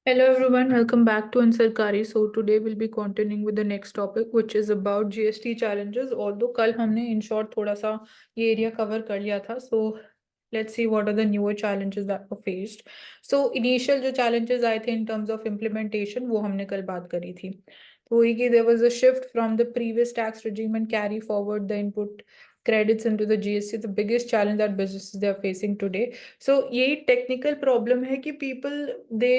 Hello everyone, welcome back to Ansarkari. So today we'll be continuing with the next topic, which is about GST challenges. Although कल हमने in short थोड़ा सा ये area cover कर लिया था. So let's see what are the newer challenges that were faced. So initial जो challenges आए थे in terms of implementation वो हमने कल बात करी थी. तो वही कि there was a shift from the previous tax regime and carry forward the input credits into the GST. The biggest challenge that businesses they are facing today. So यही technical problem है कि people they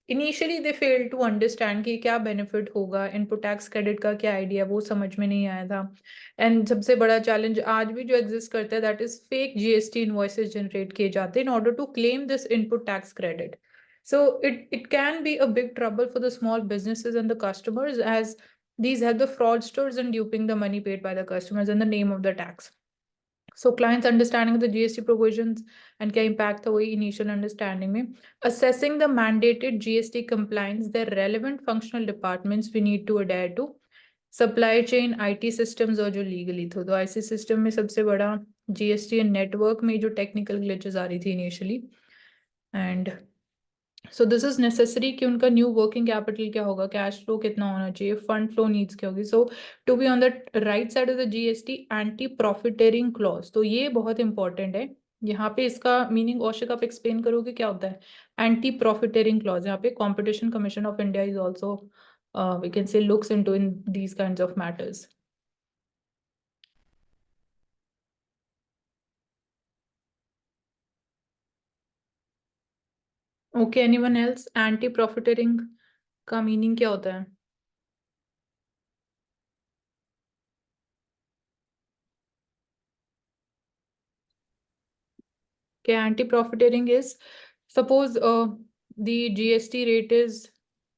initially they fail to understand कि क्या benefit होगा, input tax credit का क्या idea, वो समझ में नहीं आया था. एंड सबसे बड़ा चैलेंज आज भी जो एग्जिस्ट करता है that is fake GST invoices generate किए जाते हैं in order to claim this input tax credit. So it can be a big trouble for the small businesses and the customers as these have the fraudsters and duping the money paid by the customers in the name of the tax. So clients understanding the GST provisions and क्या impact था वही initial understanding में. Assessing the mandated GST compliance, the relevant functional departments we need to adhere to. Supply chain, IT systems और जो legally थे तो IC system में सबसे बड़ा GST network में जो technical glitches आ रही थी initially. And so this is necessary कि उनका न्यू वर्किंग कैपिटल क्या होगा, कैश फ्लो कितना होना चाहिए, फंड फ्लो नीड्स क्या होगी. So to be on the right side of the GST anti profiteering clause, तो ये बहुत इंपॉर्टेंट है. यहाँ पे इसका मीनिंग औशिक आप एक्सप्लेन करोगे क्या होता है एंटी प्रॉफिटेरिंग क्लॉज. यहाँ पे competition commission of India is also we can say looks into in these kinds of matters. Okay, anyone else? Anti profiteering का मीनिंग क्या होता है? Okay, anti-profiteering is suppose the GST rate is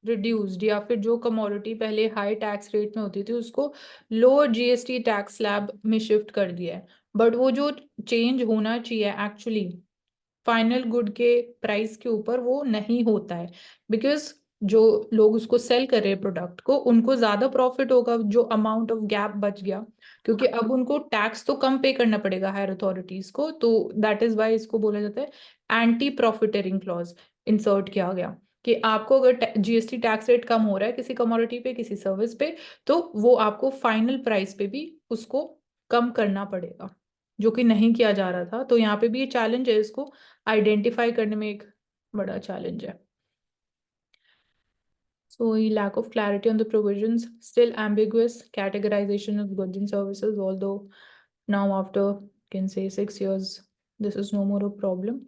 reduced या फिर जो commodity पहले high tax rate में होती थी उसको लोअर जीएसटी टैक्स स्लैब में शिफ्ट कर दिया है. बट वो जो चेंज होना चाहिए एक्चुअली फाइनल गुड के प्राइस के ऊपर वो नहीं होता है. बिकॉज जो लोग उसको सेल कर रहे हैं प्रोडक्ट को उनको ज्यादा प्रॉफिट होगा जो अमाउंट ऑफ गैप बच गया, क्योंकि अब उनको टैक्स तो कम पे करना पड़ेगा हायर अथॉरिटीज को. तो दैट इज वाई इसको बोला जाता है एंटी प्रॉफिटेरिंग क्लॉज इंसर्ट किया गया कि आपको अगर जीएसटी टैक्स रेट कम हो रहा है किसी कमोडिटी पे किसी सर्विस पे तो वो आपको फाइनल प्राइस पे भी उसको कम करना पड़ेगा, जो कि नहीं किया जा रहा था. तो यहाँ पे भी ये चैलेंज है, इसको आइडेंटिफाई करने में एक बड़ा चैलेंज है. So lack of clarity on the provisions, still ambiguous categorization of goods and services, although now after can say 6 years this is no more a problem.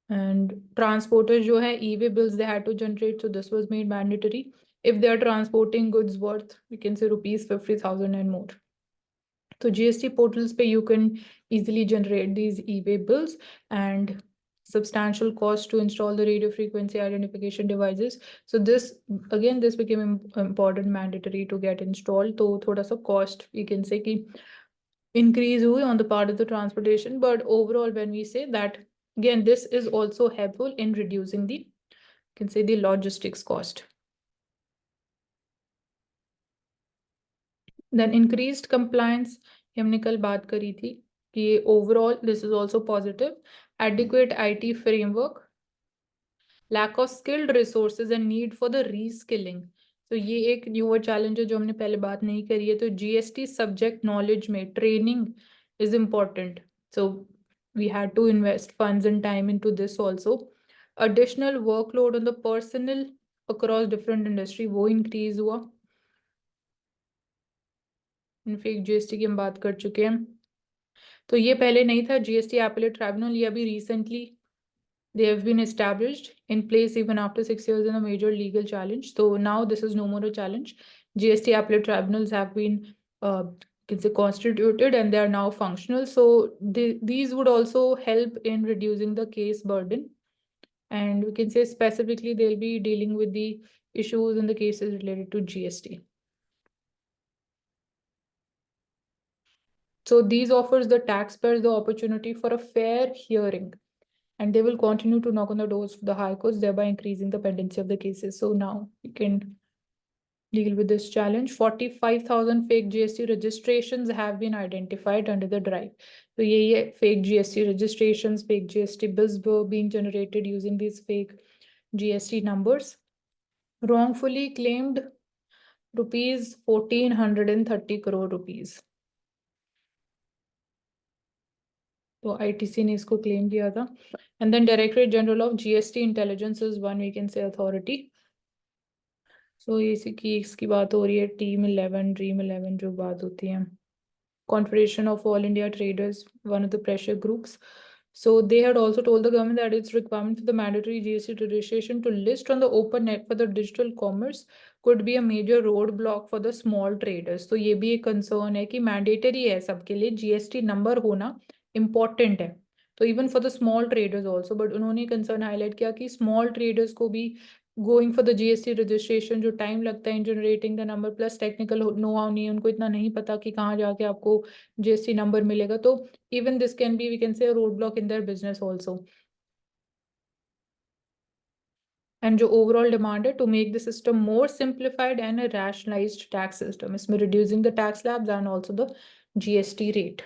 And transporters जो है e-way bills they had to generate, so this was made mandatory if they are transporting goods worth we can say rupees 50,000 and more. So GST portals पे you can easily generate these e-way bills, and substantial cost to install the radio frequency identification devices. So this again this became important mandatory to get installed. तो थोड़ा सा cost we can say कि increase हुई on the part of the transportation, but overall when we say that again this is also helpful in reducing the can say the logistics cost. Then increased compliance हमने कल बात करी थी कि overall this is also positive. Adequate IT framework, lack of skilled resources and need for the reskilling. तो ये एक newer challenge है जो हमने पहले बात नहीं करी है. तो GST subject knowledge में training is important. So we had to invest funds and time into this also. Additional workload on the personnel across different industry वो increase हुआ. इनफेक्ट जीएसटी की हम बात कर चुके हैं. तो ये पहले नहीं था जीएसटी appellate ट्राइब्यूनल, ये अभी recently they have been established in place even after 6 years in a major legal challenge. So now this is no more a challenge. GST appellate tribunals have been can say constituted and they are now functional. So these would also help in reducing the case burden. And we can say specifically they'll be dealing with the issues and the cases related to GST. So these offers the taxpayers the opportunity for a fair hearing, and they will continue to knock on the doors of the high courts, thereby increasing the pendency of the cases. So now we can deal with this challenge. 45,000 fake GST registrations have been identified under the drive. So ये fake GST registrations, fake GST bills were being generated using these fake GST numbers. Wrongfully claimed rupees 1430 crore rupees. तो ITC ने इसको claim किया था. And then Directorate General of GST Intelligence is one we can say authority. So इसकी बात हो रही है Team 11, Dream 11 जो बात होती है. Confederation of All India Traders, one of the pressure groups. So they had also told the government that its requirement for the mandatory GST registration to list on the open net for the digital commerce could be a major roadblock for the small traders. तो ये भी एक concern है कि mandatory है सबके लिए GST number होना important है. तो even for the small traders also, but उन्होंने concern highlight किया कि small traders को भी going for the GST registration जो टाइम लगता है इन generating the number plus technical know how नहीं है, उनको इतना नहीं पता कि कहाँ जाके आपको GST नंबर मिलेगा. तो even this can be we can say road block in their business also. And जो ओवरऑल डिमांड है to make the system more simplified and rationalised tax system, इसमें reducing the tax slabs and also the GST rate.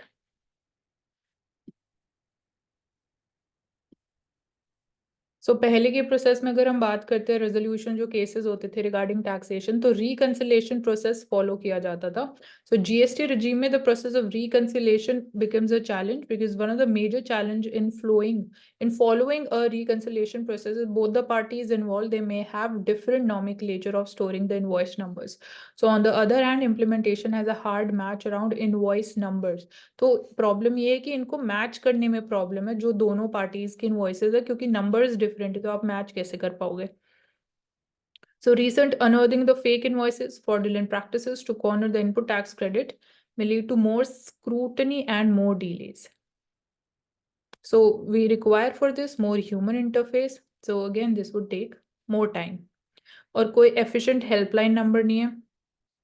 So पहले के process में अगर हम बात करते हैं रेजोल्यूशन जो केसेस होते थे रिगार्डिंग टैक्सेशन, तो रिकंसिलेशन प्रोसेस फॉलो किया जाता था. सो GST regime में the process of reconciliation becomes a challenge because one of the major challenge in following a reconciliation process is both the parties involved they may have different nomenclature of storing the invoice numbers. So on the other hand, implementation has a hard match around invoice numbers. तो problem ये है कि इनको match करने में problem है जो दोनों पार्टीज के इनवॉइसेस है, क्योंकि नंबर्स डिफरेंट है, तो आप मैच कैसे कर पाओगे. So recent unearthing the fake invoices, fraudulent practices to corner the input tax credit may lead to more scrutiny and more delays. So we require for this more human interface. So again, this would take more time. और कोई efficient helpline number नहीं है.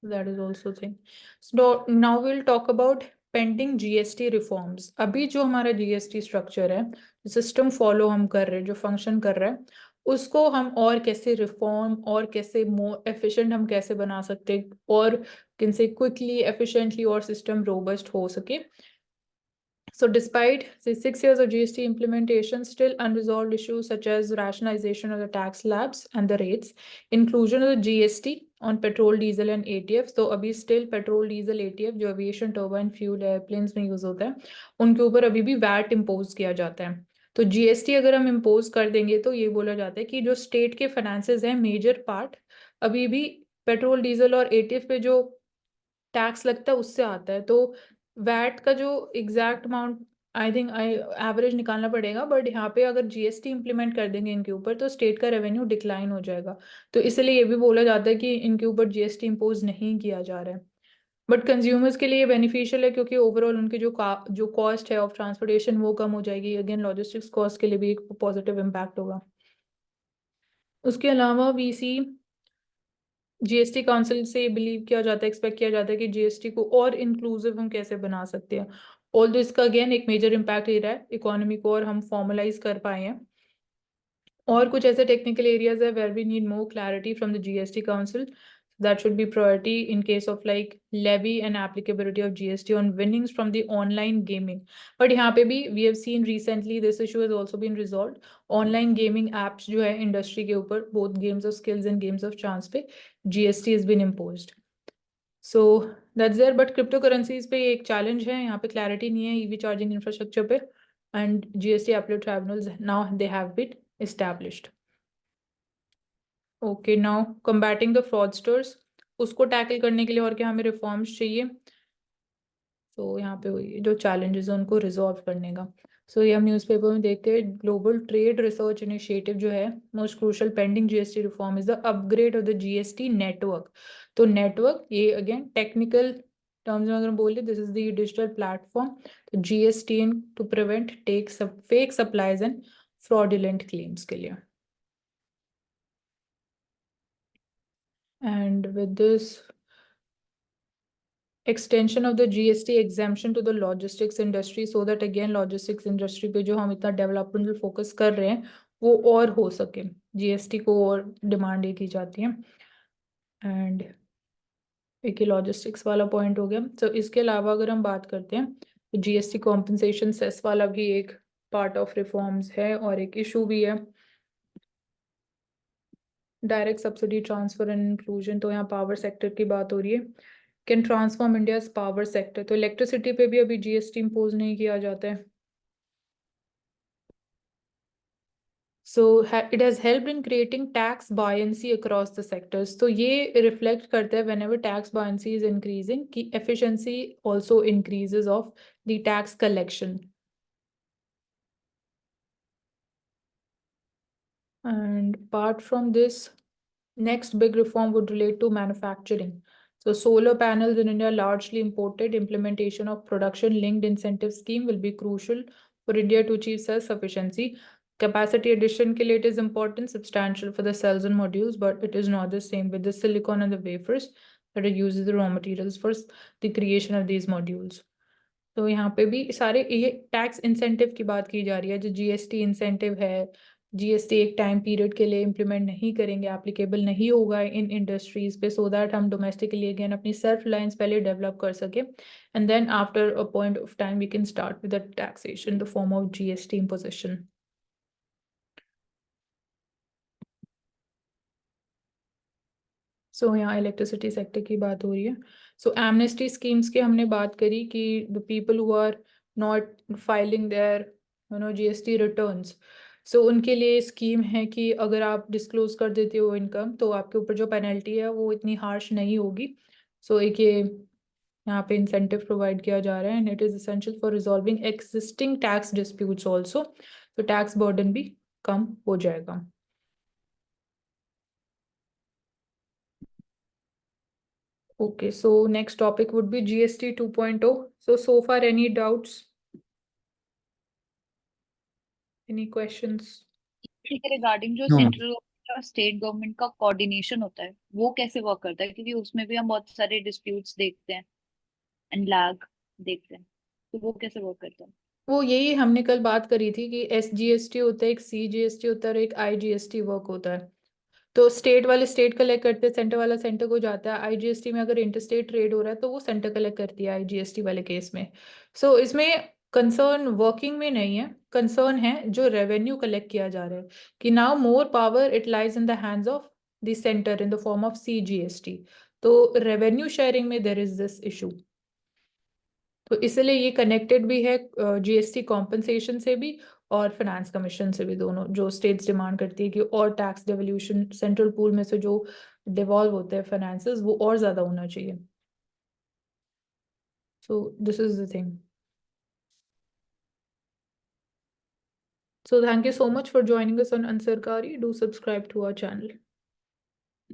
That is also thing. So now we'll talk about pending GST reforms. अभी जो हमारा GST structure है, system follow हम कर रहे हैं, जो फंक्शन कर रहा है, उसको हम और कैसे रिफॉर्म और कैसे मोर एफिशिएंट हम कैसे बना सकते हैं और कैसे क्विकली एफिशिएंटली और सिस्टम रोबस्ट हो सके. So despite the 6 years of GST implementation, still unresolved issues such as rationalization of the tax slabs and the rates, inclusion of the GST on petrol, diesel and ATF. तो अभी still petrol, diesel, ATF जो aviation turbine fuel airplanes में use होता है, उनके ऊपर अभी भी VAT इम्पोज किया जाता है. तो GST अगर हम इम्पोज कर देंगे तो ये बोला जाता है कि जो स्टेट के फाइनेंसेस हैं मेजर पार्ट अभी भी पेट्रोल, डीजल और ATF पे जो टैक्स लगता है उससे आता है. तो वैट का जो exact amount I think average निकालना पड़ेगा, बट यहाँ पे अगर GST इंप्लीमेंट कर देंगे इनके ऊपर तो स्टेट का रेवेन्यू डिक्लाइन हो जाएगा. तो इसलिए ये भी बोला जाता है कि इनके ऊपर GST इम्पोज नहीं किया जा रहा है. बट कंज्यूमर्स के लिए बेनिफिशियल है क्योंकि ओवरऑल उनके जो कॉस्ट है ऑफ ट्रांसपोर्टेशन वो कम हो जाएगी. अगेन लॉजिस्टिक्स कॉस्ट के लिए भी एक पॉजिटिव इम्पैक्ट होगा. उसके अलावा VC GST काउंसिल से बिलीव किया जाता है, एक्सपेक्ट किया जाता है कि GST को और इंक्लूसिव हम कैसे बना सकते हैं. ऑल दो इसका अगेन एक मेजर इम्पैक्ट ये रहा है इकोनॉमी को और हम फॉर्मलाइज कर पाए हैं. और कुछ ऐसे टेक्निकल एरियाज है where we need more clarity from the GST council. That should be priority in case of like levy and applicability of GST on winnings from the online gaming. But यहाँ पे भी we have seen recently this issue has also been resolved. Online gaming apps जो है industry के ऊपर both games of skills and games of chance पे GST has been imposed. So that's there. But cryptocurrencies पे एक challenge है, यहाँ पे clarity नहीं है EV charging infrastructure पे, and GST appellate tribunals now they have been established. Okay now combating the fraudsters, उसको टैकल करने के लिए और क्या हमें रिफॉर्म्स चाहिए. तो यहाँ पे वही जो चैलेंजेस हैं उनको रिजॉल्व करने का. सो ये हम न्यूज़पेपर में देखते हैं ग्लोबल ट्रेड रिसर्च इनिशिएटिव जो है most crucial pending GST reform is the upgrade of the GST network. तो नेटवर्क ये अगेन टेक्निकल टर्म्स में अगर बोले this is the digital platform तो GST to prevent fake supplies and fraudulent claims के लिए. And with this extension of the GST exemption to the logistics industry so that again logistics industry पे जो हम इतना developmental focus कर रहे हैं वो और हो सके, GST को और डिमांड ये की जाती है. एंड एक लॉजिस्टिक्स वाला पॉइंट हो गया. तो इसके अलावा अगर हम बात करते हैं तो GST कॉम्पनसेशन सेस वाला भी एक पार्ट ऑफ रिफॉर्म्स है और एक इशू भी है. Direct subsidy transfer and inclusion, तो यहाँ पावर सेक्टर की बात हो रही है। Can transform India's power sector, तो इलेक्ट्रिसिटी पे भी अभी जीएसटी इम्पोज नहीं किया जाता है। So it has helped in creating tax buoyancy across the sectors. तो ये reflect करता है whenever tax buoyancy is increasing कि efficiency also increases of the tax collection. And apart from this, next big reform would relate to manufacturing. So solar panels in India largely imported. Implementation of production linked incentive scheme will be crucial for India to achieve self-sufficiency. Capacity addition के लिए it is important, substantial for the cells and modules, but it is not the same with the silicon and the wafers that it uses the raw materials for the creation of these modules. तो यहाँ पे भी सारे ये tax incentive की बात की जा रही है, जो जीएसटी इंसेंटिव है, जीएसटी एक टाइम पीरियड के लिए इम्प्लीमेंट नहीं करेंगे, एप्लीकेबल नहीं होगा इन इंडस्ट्रीज पे, सो दैट हम डोमेस्टिकली अगेन अपनी सेल्फ रिलायंस पहले डेवलप कर सके, and then after a point of time we can start with the taxation in the form of GST imposition. So यहाँ इलेक्ट्रिसिटी सेक्टर की बात हो रही है। सो एमनेस्टी स्कीम्स की हमने बात करी कि the people who are not filing their GST returns, so उनके लिए स्कीम है कि अगर आप डिस्क्लोज कर देते हो इनकम, तो आपके ऊपर जो पेनल्टी है वो इतनी हार्श नहीं होगी। सो एक ये यहाँ पे इंसेंटिव प्रोवाइड किया जा रहा है, and it is essential for resolving existing tax disputes also, तो टैक्स बर्डन भी कम हो जाएगा। Okay, so next topic would be GST 2.0. So far, any doubts? Any questions? Regarding जो No. सेंट्रल और स्टेट गवर्नमेंट का कोऑर्डिनेशन होता है वो कैसे वर्क करता है, क्योंकि उसमें भी हम बहुत सारे डिस्प्यूट्स देखते हैं एंड लैग देखते हैं, तो वो कैसे वर्क करता है? वो यही हमने कल बात करी थी कि SGST होता है, एक CGST होता है और एक IGST वर्क होता है। तो स्टेट वाले स्टेट कलेक्ट करते हैं, सेंटर वाला सेंटर को जाता है। IGST में अगर इंटरस्टेट ट्रेड हो रहा है तो वो सेंटर कलेक्ट करती है IGST वाले केस में। सो इसमें कंसर्न वर्किंग में नहीं है, कंसर्न है जो रेवेन्यू कलेक्ट किया जा रहा है, कि now more power it lies in the hands of the centre in the form of CGST। तो रेवेन्यू शेयरिंग में देर इज दिस इशू, तो इसलिए ये कनेक्टेड भी है GST कॉम्पनसेशन से भी और फाइनेंस कमीशन से भी, दोनों जो स्टेट्स डिमांड करती है कि और टैक्स डेवल्यूशन सेंट्रल पूल में से जो डिवॉल्व होते हैं फाइनेंसेस वो और ज्यादा होना चाहिए। So this is the thing. So thank you so much for joining us on Ansarkari. Do subscribe to our channel.